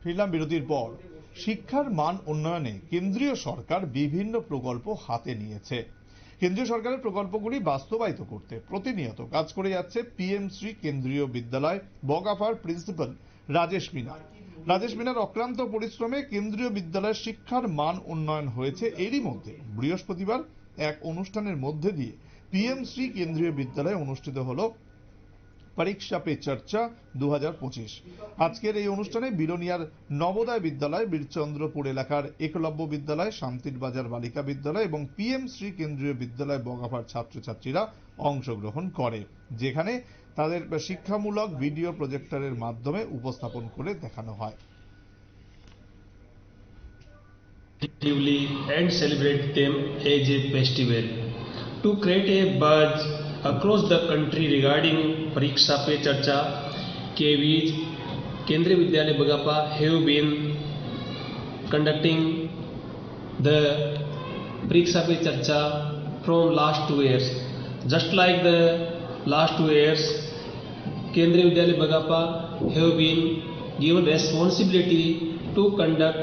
ফিরলাম বিরতির পর। শিক্ষার মান উন্নয়নে কেন্দ্রীয় সরকার বিভিন্ন প্রকল্প হাতে নিয়েছে। কেন্দ্রীয় সরকারের প্রকল্পগুলি বাস্তবায়িত করতে প্রতিনিয়ত কাজ করে যাচ্ছে পিএম শ্রী কেন্দ্রীয় বিদ্যালয় বগাফার প্রিন্সিপাল রাজেশ মিনার। রাজেশ মিনার অক্লান্ত পরিশ্রমে কেন্দ্রীয় বিদ্যালয়ের শিক্ষার মান উন্নয়ন হয়েছে। এরই মধ্যে বৃহস্পতিবার এক অনুষ্ঠানের মধ্যে দিয়ে পিএম শ্রী কেন্দ্রীয় বিদ্যালয়ে অনুষ্ঠিত হলো পরীক্ষা পে চর্চা 2025। আজকের এই অনুষ্ঠানে বিলোনিয়ার নবোদয় বিদ্যালয়, বীরচন্দ্রপুর এলাকার একলব্য বিদ্যালয়, শান্তির বাজার বালিকা বিদ্যালয় এবং পিএম শ্রী কেন্দ্রীয় বিদ্যালয় বগাফার ছাত্রছাত্রীরা অংশগ্রহণ করে, যেখানে তাদের শিক্ষামূলক ভিডিও প্রজেক্টরের মাধ্যমে উপস্থাপন করে দেখানো হয়। And celebrate them as a festival to create a buzz across the country regarding Pariksha Pe Charcha. KVs Kendriya Vidyalaya Bogapa have been conducting the Pariksha Pe Charcha from last 2 years. Just like the last 2 years, Kendriya Vidyalaya Bogapa have been given responsibility to conduct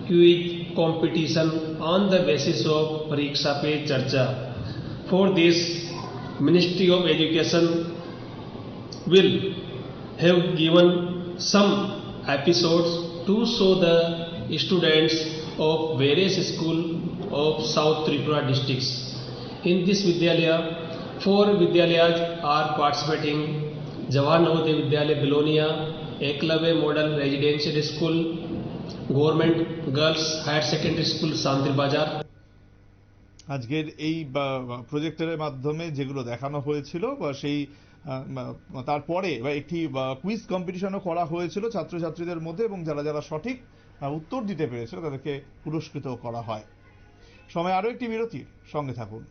quiz competition on the basis of Pariksha Pe Charcha. For this, Ministry of Education will have given some episodes to show the students of various schools of South Tripura districts. In this Vidyalaya, 4 Vidyalayas are participating: Jawahar Navodaya Vidyalaya Bilonia, Eklavya Model Residential School, government girls higher secondary school Shantir Bazar. আজকের এই প্রজেক্টরের মাধ্যমে যেগুলো দেখানো হয়েছিল সেই তারপরে একটি quiz কম্পিটিশনও করা হয়েছিল ছাত্রছাত্রীদের মধ্যে, এবং যারা যারা সঠিক উত্তর দিতে পেরেছিল তাদেরকে পুরস্কৃত করা হয়। সময় আরো একটি বিরতির, সঙ্গে থাকুন।